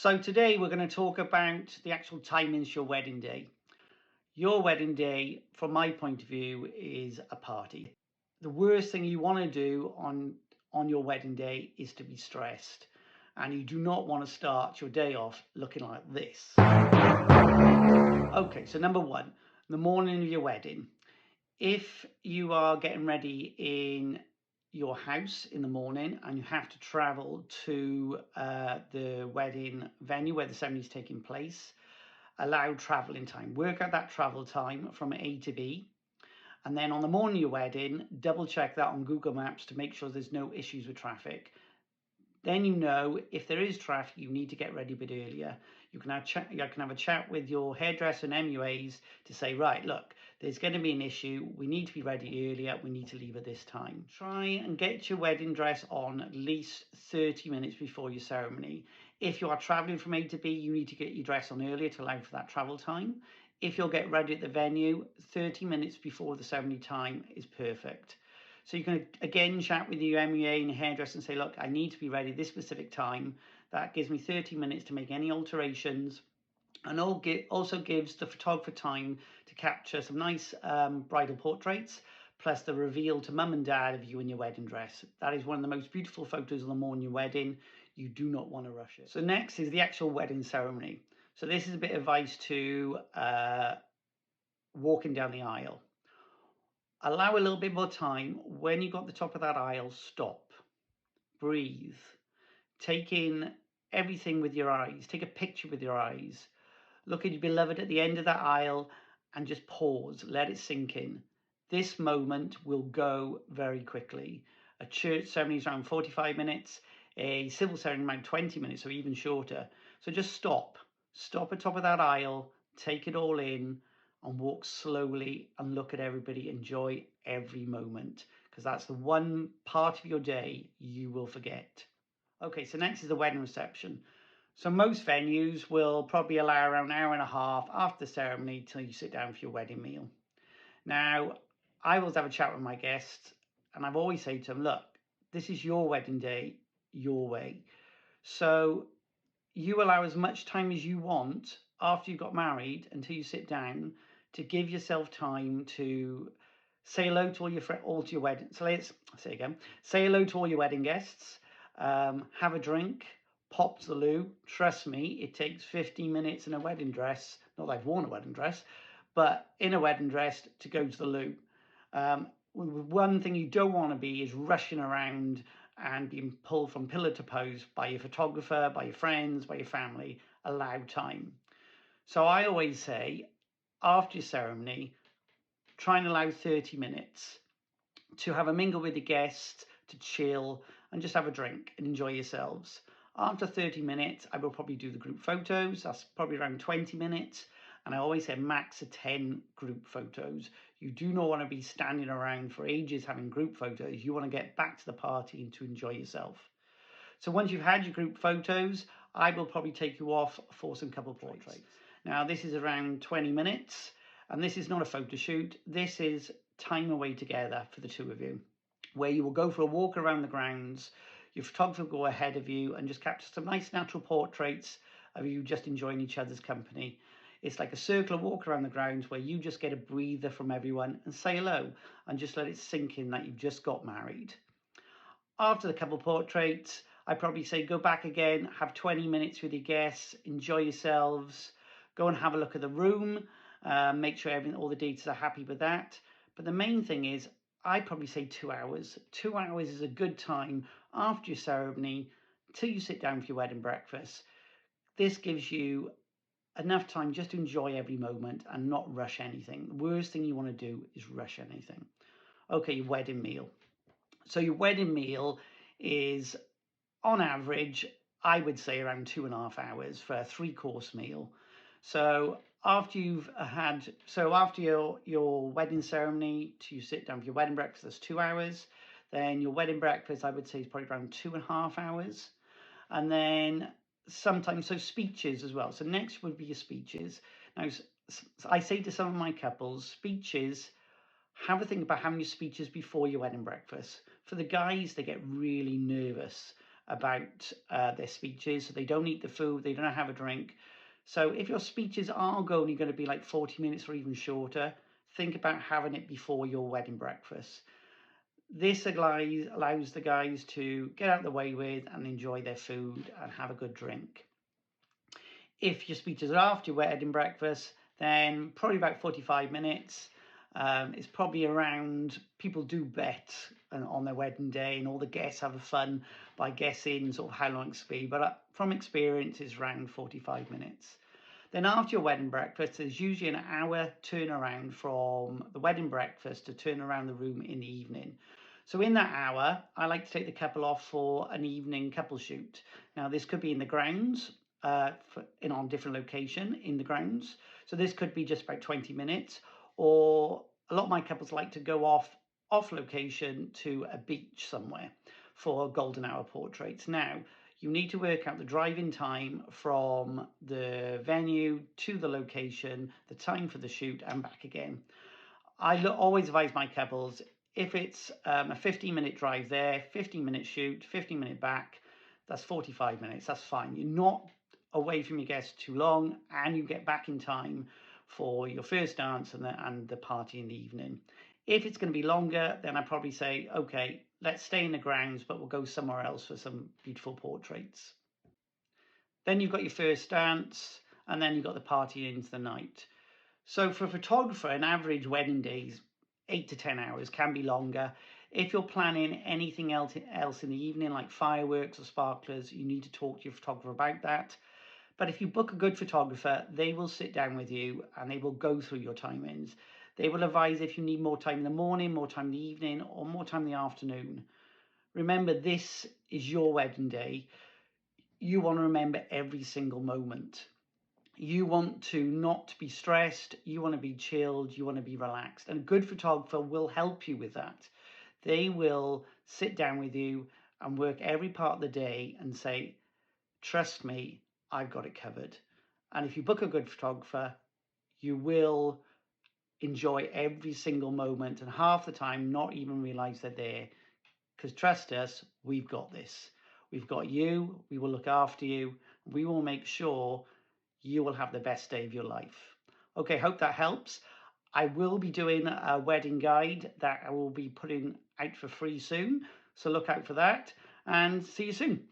So today we're going to talk about the actual timings for your wedding day. Your wedding day, from my point of view, is a party. The worst thing you want to do on your wedding day is to be stressed, and you do not want to start your day off looking like this. Okay, so number one, the morning of your wedding. If you are getting ready in your house in the morning and you have to travel to the wedding venue where the ceremony is taking place, allow traveling time. Work out that travel time from A to B. And then on the morning of your wedding, double check that on Google Maps to make sure there's no issues with traffic. Then you know if there is traffic, you need to get ready a bit earlier. You can have a chat with your hairdresser and MUAs to say, right, look, there's going to be an issue. We need to be ready earlier. We need to leave at this time. Try and get your wedding dress on at least 30 minutes before your ceremony. If you are traveling from A to B, you need to get your dress on earlier to allow for that travel time. If you'll get ready at the venue, 30 minutes before the ceremony time is perfect. So you can again chat with your MUA and your hairdresser and say, look, I need to be ready this specific time. That gives me 30 minutes to make any alterations, and also gives the photographer time to capture some nice bridal portraits, plus the reveal to mum and dad of you in your wedding dress. That is one of the most beautiful photos of the morning of your wedding. You do not want to rush it. So next is the actual wedding ceremony. So this is a bit of advice to walking down the aisle. Allow a little bit more time. When you got the top of that aisle, stop, breathe, take in everything with your eyes, take a picture with your eyes, look at your beloved at the end of that aisle and just pause, let it sink in. This moment will go very quickly. A church ceremony is around 45 minutes, a civil ceremony around 20 minutes or even shorter. So just stop at top of that aisle, take it all in, and walk slowly and look at everybody, enjoy every moment, because that's the one part of your day you will forget. Okay, so next is the wedding reception. So most venues will probably allow around an hour and a half after the ceremony till you sit down for your wedding meal. Now, I always have a chat with my guests and I've always said to them, look, this is your wedding day, your way. So you allow as much time as you want after you got married until you sit down to give yourself time to say hello to all to your wedding. So let's say again, say hello to all your wedding guests, have a drink, pop to the loo. Trust me, it takes 15 minutes in a wedding dress. Not that I've worn a wedding dress, but in a wedding dress to go to the loo. One thing you don't want to be is rushing around and being pulled from pillar to post by your photographer, by your friends, by your family. Allow time. So I always say, after your ceremony, try and allow 30 minutes to have a mingle with the guests, to chill and just have a drink and enjoy yourselves. After 30 minutes, I will probably do the group photos. That's probably around 20 minutes. And I always say max of 10 group photos. You do not want to be standing around for ages having group photos. You want to get back to the party and to enjoy yourself. So once you've had your group photos, I will probably take you off for some couple portraits. Now this is around 20 minutes and this is not a photo shoot. This is time away together for the two of you, where you will go for a walk around the grounds. Your photographer will go ahead of you and just capture some nice natural portraits of you just enjoying each other's company. It's like a circular walk around the grounds where you just get a breather from everyone and say hello and just let it sink in that you've just got married. After the couple portraits, I probably say go back again, have 20 minutes with your guests, enjoy yourselves, go and have a look at the room, make sure all the details are happy with that. But the main thing is, I probably say 2 hours. 2 hours is a good time after your ceremony till you sit down for your wedding breakfast. This gives you enough time just to enjoy every moment and not rush anything. The worst thing you want to do is rush anything. Okay, your wedding meal. So your wedding meal is, on average, I would say around 2.5 hours for a 3-course meal. So after your wedding ceremony to sit down for your wedding breakfast, that's 2 hours. Then your wedding breakfast, I would say, is probably around 2.5 hours. And then sometimes, so speeches as well. So next would be your speeches. Now, I say to some of my couples, speeches, have a think about having your speeches before your wedding breakfast. For the guys, they get really nervous about their speeches. So they don't eat the food, they don't have a drink. So if your speeches are only going to be like 40 minutes or even shorter, think about having it before your wedding breakfast. This allows the guys to get out of the way with and enjoy their food and have a good drink. If your speeches are after your wedding breakfast, then probably about 45 minutes. It's probably around, people do bet on their wedding day, and all the guests have fun by guessing sort of how long it's be. But from experience, it's around 45 minutes. Then after your wedding breakfast, there's usually an hour turnaround from the wedding breakfast to turn around the room in the evening. So in that hour, I like to take the couple off for an evening couple shoot. Now this could be in the grounds, on different location in the grounds. So this could be just about 20 minutes, or a lot of my couples like to go off location to a beach somewhere for golden hour portraits. Now, you need to work out the driving time from the venue to the location, the time for the shoot and back again. I always advise my couples, if it's a 15-minute drive there, 15-minute shoot, 15-minute back, that's 45 minutes, that's fine. You're not away from your guests too long, and you get back in time for your first dance and the party in the evening. If it's going to be longer, then I probably say, okay, let's stay in the grounds, but we'll go somewhere else for some beautiful portraits. Then you've got your first dance, and then you've got the party into the night. So for a photographer, an average wedding day is 8 to 10 hours, can be longer. If you're planning anything else in the evening, like fireworks or sparklers, you need to talk to your photographer about that. But if you book a good photographer, they will sit down with you and they will go through your timings. They will advise if you need more time in the morning, more time in the evening, or more time in the afternoon. Remember, this is your wedding day. You want to remember every single moment. You want to not be stressed. You want to be chilled. You want to be relaxed. And a good photographer will help you with that. They will sit down with you and work every part of the day and say, trust me, I've got it covered. And if you book a good photographer, you will enjoy every single moment, and half the time not even realize they're there. Because trust us, we've got this. We've got you. We will look after you. We will make sure you will have the best day of your life. Okay, hope that helps. I will be doing a wedding guide that I will be putting out for free soon. So look out for that, and see you soon.